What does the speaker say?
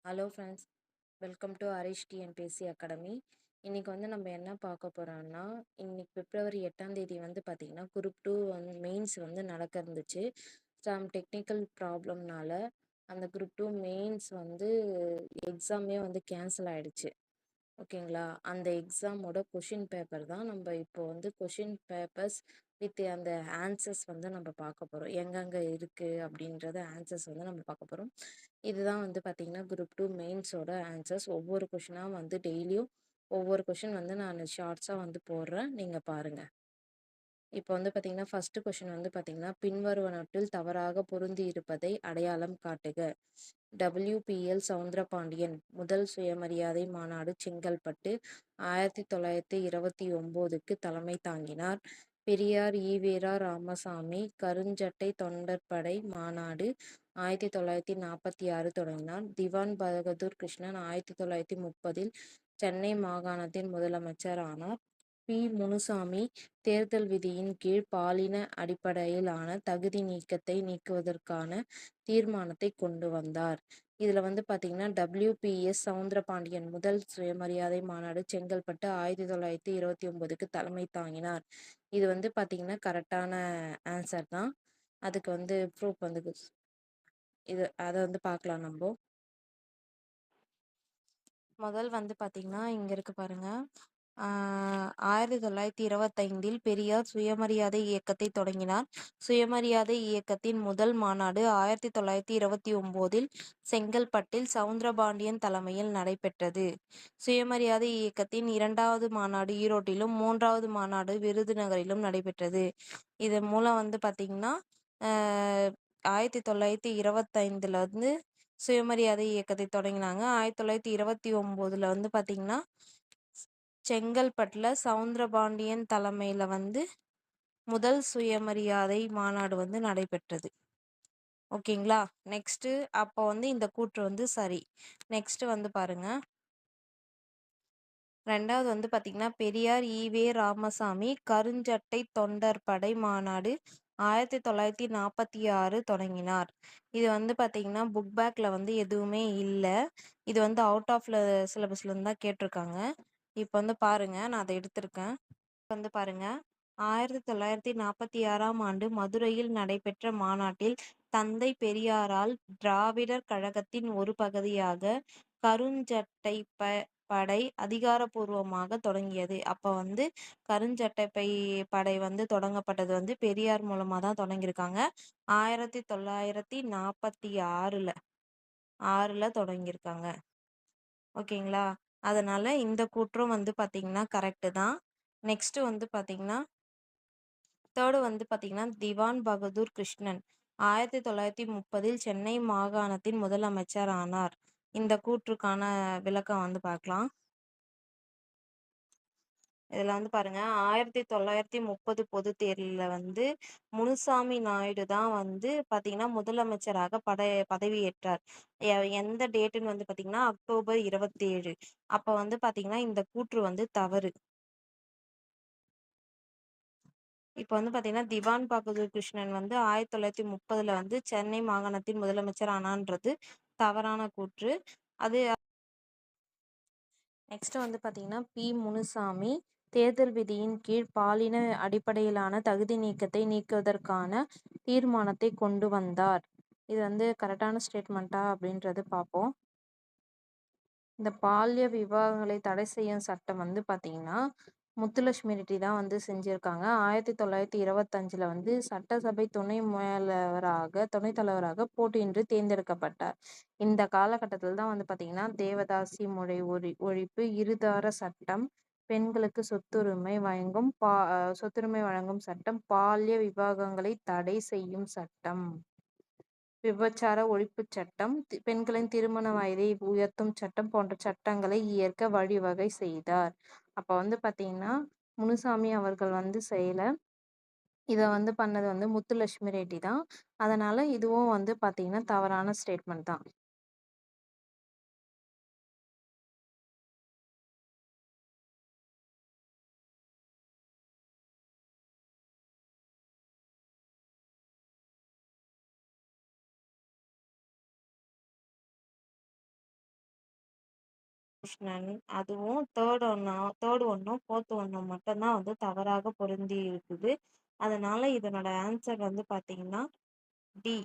Hello friends, welcome to Harish TNPSC academy. இன்றைக்கி நம்ம என்ன பார்க்க போகிறோம்னா, இன்னைக்கு பிப்ரவரி 8ஆம் தேதி பார்த்திங்கன்னா குரூப் 2 மெயின்ஸ் நடக்க இருந்துச்சு. சம் டெக்னிக்கல் ப்ராப்ளம்னால அந்த குரூப் 2 மெயின்ஸ் எக்ஸாமே கேன்சல் ஆகிடுச்சு. ஓகேங்களா? அந்த எக்ஸாமோட கொஷின் பேப்பர் தான் நம்ம இப்போ கொஷின் பேப்பர்ஸ் வித் அந்த ஆன்சர்ஸ் நம்ம பார்க்க போகிறோம். எங்கெங்கே இருக்குது அப்படின்றத ஆன்சர்ஸ் நம்ம பார்க்க போகிறோம். இதுதான் பார்த்திங்கன்னா குரூப் 2 மெயின்ஸோட ஆன்சர்ஸ். ஒவ்வொரு கொஷினாக டெய்லியும் ஒவ்வொரு கொஷின் நான் ஷார்ட்ஸாக போடுறேன், நீங்கள் பாருங்கள். இப்போ பார்த்திங்கன்னா ஃபஸ்ட்டு கொஷின் பார்த்திங்கன்னா பின்வருவனவற்றில் தவறாக பொருந்தி இருப்பதை அடையாளம் காட்டுக. WPL சவுந்தரபாண்டியன் முதல் சுயமரியாதை மாநாடு செங்கல்பட்டு 1929க்கு தலைமை தாங்கினார். பெரியார் ஈவேரா ராமசாமி கருஞ்சட்டை தொண்டர்படை மாநாடு 1946 தொடங்கினார். திவான் பகதூர் கிருஷ்ணன் 1930 சென்னை மாகாணத்தின் முதலமைச்சர் ஆனார். முனுசாமி தேர்தல் விதியின் கீழ் பாலின அடிப்படையிலான தகுதி நீக்கத்தை நீக்குவதற்கான தீர்மானத்தை கொண்டு வந்தார். இதில் பார்த்தீங்கன்னா WPS சவுந்தரபாண்டியன் முதல் சுயமரியாதை மாநாடு செங்கல்பட்டு 1929க்கு தலைமை தாங்கினார். இது பார்த்தீங்கன்னா கரெக்டான ஆன்சர் தான். அதுக்கு ப்ரூஃப் இது அதை பார்க்கலாம். நம்ம முதல் பார்த்தீங்கன்னா இங்கே இருக்கு பாருங்க. 1925 பெரியார் சுயமரியாதை இயக்கத்தை தொடங்கினார். சுயமரியாதை இயக்கத்தின் முதல் மாநாடு 1929 செங்கல்பட்டில் சவுந்தரபாண்டியன் தலைமையில் நடைபெற்றது. சுயமரியாதை இயக்கத்தின் இரண்டாவது மாநாடு ஈரோட்டிலும், மூன்றாவது மாநாடு விருதுநகரிலும் நடைபெற்றது. இதன் மூலம் பார்த்தீங்கன்னா 1925 சுயமரியாதை இயக்கத்தை தொடங்கினாங்க. 1929 பார்த்தீங்கன்னா செங்கல்பட்டில் சவுந்தரபாண்டியன் தலைமையில் முதல் சுயமரியாதை மாநாடு நடைபெற்றது. ஓகேங்களா? நெக்ஸ்ட்டு அப்போ இந்த கூற்று சரி. நெக்ஸ்ட் பாருங்க. ரெண்டாவது பார்த்தீங்கன்னா பெரியார் ஈவே ராமசாமி கருஞ்சட்டை தொண்டர்படை மாநாடு 1946 தொடங்கினார். இது பார்த்தீங்கன்னா புக் பேக்கில் எதுவுமே இல்லை. இது அவுட் ஆஃப் சிலபஸ்லேருந்து தான் கேட்டிருக்காங்க. இப்போ பாருங்க, நான் அதை எடுத்திருக்கேன். பாருங்க, 1946ஆம் ஆண்டு மதுரையில் நடைபெற்ற மாநாட்டில் தந்தை பெரியாரால் திராவிடர் கழகத்தின் ஒரு பகுதியாக கருஞ்சட்டை படை அதிகாரப்பூர்வமாக தொடங்கியது. அப்போ கருஞ்சட்டை படை தொடங்கப்பட்டது பெரியார் மூலமா தான் தொடங்கியிருக்காங்க. 1946ல தொடங்கியிருக்காங்க. ஓகேங்களா? அதனால இந்த கூற்றும் பார்த்தீங்கன்னா கரெக்டு தான். நெக்ஸ்ட் பார்த்தீங்கன்னா தேர்டு பார்த்தீங்கன்னா திவான் பகதூர் கிருஷ்ணன் 1930 சென்னை மாகாணத்தின் முதலமைச்சர் ஆனார். இந்த கூற்றுக்கான விளக்கம் பார்க்கலாம். இதில் பாருங்க, 1930 பொது தேர்தலில் முனுசாமி நாயுடு தான் பார்த்தீங்கன்னா முதலமைச்சராக பதவியேற்றார். எந்த டேட்டுன்னு பார்த்தீங்கன்னா அக்டோபர் 27. அப்போ பார்த்தீங்கன்னா இந்த கூற்று தவறு. இப்போ பார்த்தீங்கன்னா திவான் பகதூர் கிருஷ்ணன் 1930 சென்னை மாகாணத்தின் முதலமைச்சர் ஆனான்றது தவறான கூற்று. அது நெக்ஸ்ட் பார்த்தீங்கன்னா முனுசாமி தேர்தல் விதியின் கீழ் பாலின அடிப்படையிலான தகுதி நீக்கத்தை நீக்குவதற்கான தீர்மானத்தை கொண்டு வந்தார். இது கரெக்டான ஸ்டேட்மெண்ட்டா அப்படின்றது பார்ப்போம். இந்த பால்ய விவாகங்களை தடை செய்யும் சட்டம் பார்த்தீங்கன்னா முத்துலட்சுமி ரெட்டி தான் செஞ்சுருக்காங்க. 1925 சட்டசபை துணைத் தலைவராக போட்டியின்றி தேர்ந்தெடுக்கப்பட்டார். இந்த காலகட்டத்தில் தான் பார்த்தீங்கன்னா தேவதாசி முறை ஒழிப்பு, இருதார சட்டம், பெண்களுக்கு சொத்துரிமை வழங்கும் சட்டம், பால்ய விவாகங்களை தடை செய்யும் சட்டம், விபச்சார ஒழிப்புச் சட்டம், பெண்களின் திருமண வயதை உயர்த்தும் சட்டம் போன்ற சட்டங்களை இயற்ற வழிவகை செய்தார். அப்போ பார்த்தீங்கன்னா முனுசாமி அவர்கள் செய்யலை. இதை பண்ணது முத்துலட்சுமி ரெட்டி தான். அதனால இதுவும் பார்த்தீங்கன்னா தவறான ஸ்டேட்மெண்ட் தான். கிருஷ்ணன் அதுவும் தேர்ட் ஒன்னும் ஃபோர்த் ஒன்னும் மட்டும் தான் வந்து தவறாக பொருந்தி இருக்குது. அதனால இதனோட ஆன்சர் வந்து பார்த்தீங்கன்னா டி.